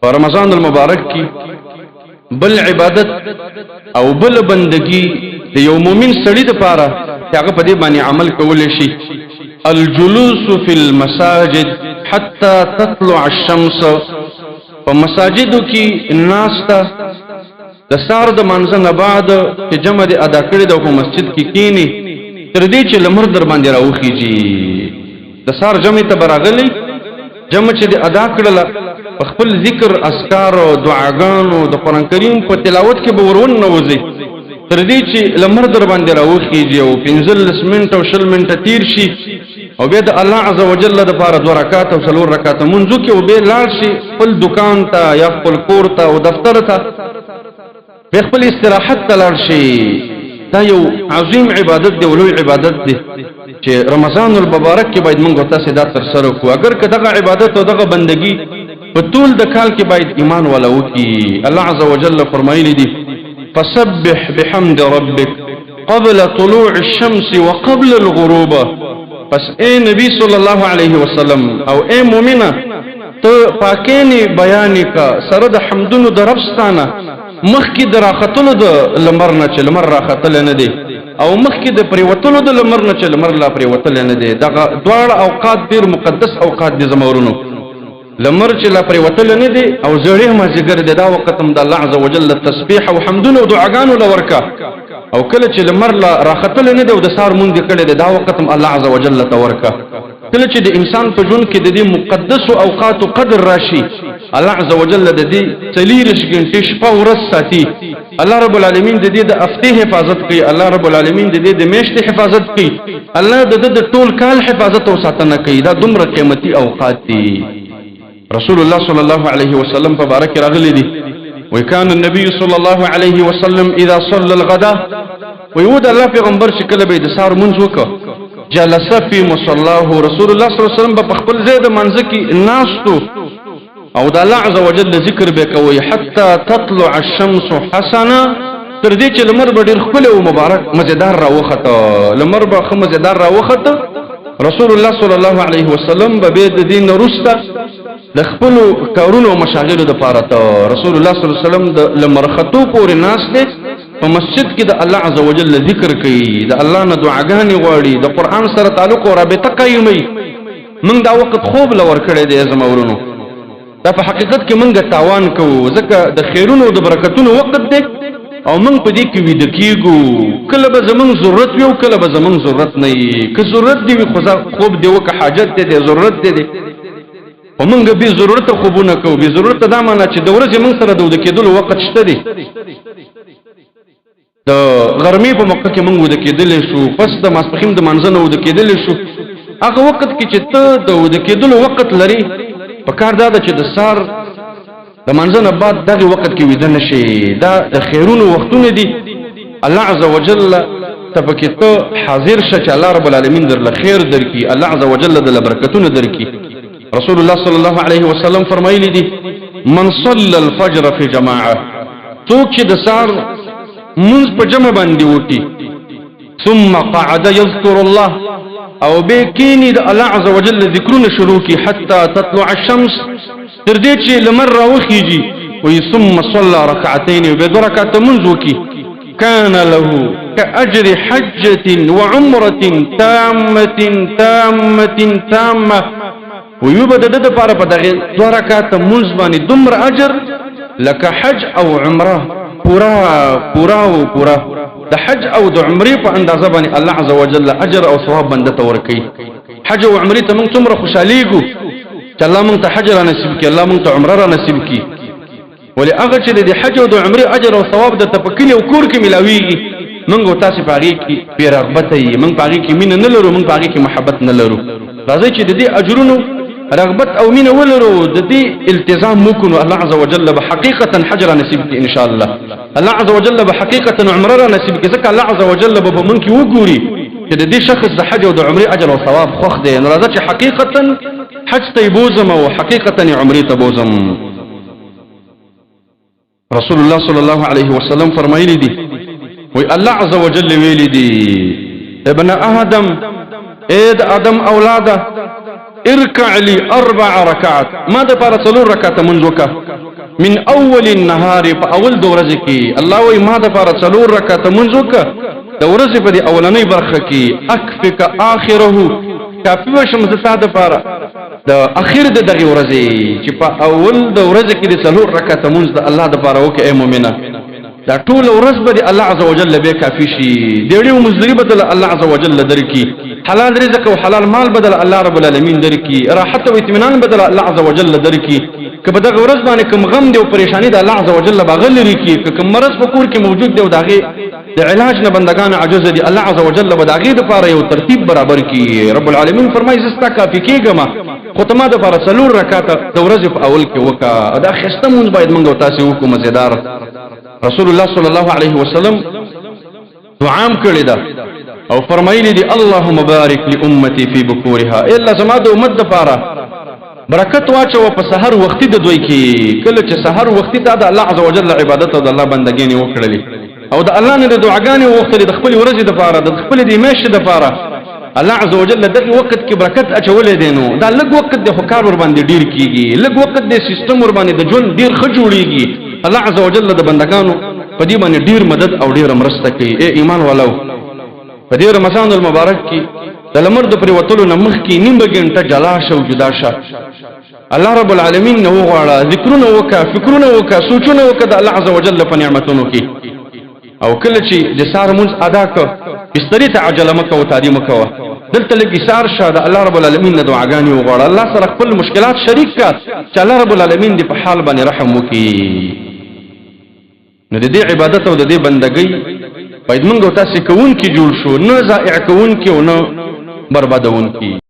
په رمضان المبارک کې بل عبادت او بل بندگی د یو مؤمن سړي لپاره هغه په دې باندې عمل کولای شي الجلوس فی المساجد حتى تطلع الشمس په مساجدو کې ناستا د سار د منځ نه بعد چې جمع دې ادا کړی د په مسجد کې کینی تر دې چې لمر در باندې راوخیږي د سار جمع ته براغلی جمع چې دې ادا کړله په خپل ذکر اذکار او دعاګانو د قران کریم په تلاوت کې به ورون نوځي تر دې چې لمر در باندې راوخیږي او 15 منټه او 20 منټه تیر شي او بیا د الله عزوجل د لپاره 2 رکعات او 4 رکعات منځو کې او به لاړ شي خپل دکان ته یا خپل کور ته او دفتر ته به خپل استراحت ته لاړ شي دا یو عظیم عبادت دی ولوی عبادت دی چې رمضان المبارک کې باید موږ تاسو دا تر سره کو اگر که دغه عبادت او دغه بندگی په ټول د کال کې باید ایمان ولا وکي الله عزوجل فرمایلی دی فسبح بحمد ربك قبل طلوع الشمس وقبل الغروب پس اے نبی صلی الله علیه وسلم او اے مومنه ته پاکینی بیان کا سره د حمدونو د ربستانه مخکې د راختلو د لمر نه چې لمر راختل نه دی او مخکې د پریوتلو د لمر نه چې لمر لا پریوتل نه دی دغه دواړه اوقات ډیر مقدس اوقات دي زمورونو لمر چې لا پریوتل نه دی او زړې مازیګر دی دا وخت هم د الله عزوجل تسبیح او حمدونه او دعاګانو لورکا او کله چې لمر لا راختل نه دی او د سار مونږ کړي دی دا وخت هم الله عزوجل تورکا کله چې د انسان په ژوند کې د دې مقدس اوقات او قدر راشي الله عزوجل د دې 40 غنټې شپه ورځ ساتي الله رب العالمین د دې د افته حفاظت کوي الله رب العالمین د دې د میاشتې حفاظت کوي الله د دې د ټول کال حفاظت او ساتنه کوي دا دومره قیمتي اوقات دي رسول الله صلی الله علیه وسلم په بارک راغلی دي وكان النبي صلى الله عليه وسلم اذا صلى الغداء ويود الله پیغمبر شکل به د سار منځ وکړه جلس في مصلاه رسول الله صلی الله علیه وسلم په خپل ځای د منځ کې ناستو او د الله عزوجل ذکر به کوي حتى تطلع الشمس حسنا تر دې چې لمر به ډیر خپل او مبارک مزیدار راوخته لمر به مزیدار راوخته رسول الله صلی الله علیه وسلم به د دین رسته د خپل کارونو او مشاغلو د پاره ته رسول الله صلی الله علیه وسلم د لمرختو پورې ناس دي په مسجد کې د الله عزوجل ذکر کوي د الله نه دعاګانې غواړي د قران سره تعلق او رابطه قایمي موږ دا وخت خوب لور کړی دی زمورونو دا په حقیقت کې موږ تاوان کوو ځکه د خیرونو او د برکتونو وخت دی او موږ په دې کې ویده کیږو کله به زمونږ ضرورت وي او کله به زمونږ ضرورت نه وي که ضرورت دی خو خوب دی او که حاجت دی ضرورت دی او موږ به ضرورت خوبونه کوو به ضرورت دا معنی چې د ورځې موږ سره د کېدلو وخت شته دی د غرمې په موقع کې موږ ود کېدل شو پس د ماسپخیم د منځنه ود کېدل شو هغه وخت کې چې ته د ود کېدلو وخت لري په کار دا چې د سار د منځنه بعد دغه وخت کې ویده نشي دا د خیرونو وختونه دي الله عزوجل تفکه ته حاضر شه چې الله رب العالمین در خیر درکې الله عزوجل د برکتونه درکې رسول الله صلی الله علیه وسلم فرمایلی دي من صلى الفجر في جماعه څوک چې د سار منځ په جمع باندې وټي ثم قعد يذكر الله او بكيني الله عز وجل ذكرنا شروكي حتى تطلع الشمس تر دې چې لمر راوخیږي وي ثم صلى ركعتين وبركعه منذوكي كان له كأجر حجة وعمرة تامة تامة تامة ويبدأ د پاره په دغه 2 رکعات منځ باندې دمر اجر لك حج او عمره پورا د حج او د عمره په اندازه باندې الله عزوجل اجر او ثواب بنده ته ورکي حج او عمره ته موږ څومره خوشاليږو چې الله موږ ته حج را نصیب کړي الله موږ ته عمره را نصیب کړي ولې هغه چې د حج او د عمره اجر او ثواب د تفکلی او کور کې ملاويږي موږ تاسو پاره کې په رغبت یې موږ پاره کې مين نه لرو موږ پاره کې محبت نه لرو راځي چې د دې اجرونو رغبت او مين ولرو د دې التزام وکړو الله عزوجل بحقيقه حجر نصیب کی ان شاء الله الله عزوجل بحقيقه عمره نصیب کی ځکه الله عزوجل به مونږ کې وګوري چې د دې شخص د حج او د عمره اجر او ثواب خوښ دی نو راځي چې حقیقتا حج ته بوزم او حقیقتا عمره ته بوزم رسول الله صلی الله علیه وسلم فرمایلی دي وی الله عزوجل ویلی دي ابن ادم اید ادم اولاده اركع لي 4 ركعات ما ده پر 4 رکعات منځ وکا من اول النهار په اول د ورځې کې الله وای ما د پاره 4 رکعات منځ وکړه د ورځې په دې اولنۍ برخه کې اکفک اخره کافی وشم زتا د پاره د اخر د دغه ورځې چې په اول د ورځې کې د 4 رکعات منځ د الله د پاره وکړه اے مؤمنه دا ټول ورځ به الله عز وجل به کافی شي ډېرو مزدری بدل الله عز وجل درکې حلال رزق او حلال مال بدل الله رب العالمین درکې راحت او اطمینان بدل الله عز وجل درکې کبه دغه ورځ باندې کوم غم دی او پریشانی د الله عز وجل باغل لري کې کوم مرض په کور کې موجود دی او داغه د علاج نه بندگان عجز دي الله عز وجل به داغه لپاره یو ترتیب برابر کی رب العالمین فرمایي زستا کافی کېګما ختمه د لپاره 4 رکعات د ورځې په اول کې وکا دا خسته مونږ باید مونږ تاسو وکړو مزیدار رسول الله صلی الله علیه وسلم دعام کړی دا او فرمایلی دی اللهم بارک لامتی فی بکورها الا زما د امت لپاره برکت واچو په سحر وختي د دوی کې کله چې سحر وختي ته د الله عز وجل عبادت او د الله بندګۍ وکړلې او د الله نه د دعاګانې وختي د خپل ورځې د لپاره د خپل د میاشتې د لپاره الله عز وجل دغه وخت کې برکت اچولې دینو دا لږ وخت د حکار ور باندې ډیر کیږي لږ وخت د سیستم ور باندې د جون ډیر ښه جوړیږي الله عز وجل د بندگانو په دې باندې ډیر مدد او ډیر مرسته کوي اے ایمان والو په دې رمضان المبارک کې د لمر د پریوتلو نمخ کې نیمه ګنټه جلا شو جدا شه الله رب العالمین نو غواړه ذکرونه وکا فکرونه وکا سوچونه وکا د الله عز وجل په نعمتونو کې او کله چې د سار مونږ ادا ک بستری ته عجله مکه او تعظیم مکه دلته لګي سار شه د الله رب العالمین د دعاګانې وغواړه الله سره خپل مشکلات شریک کا چې الله رب العالمین دې په حال باندې رحم وکړي نو د دې عبادت او د دې بندګۍ باید موږ تاسو کوون کې جوړ شو نه ضائع کوون کې او نه بربادون کې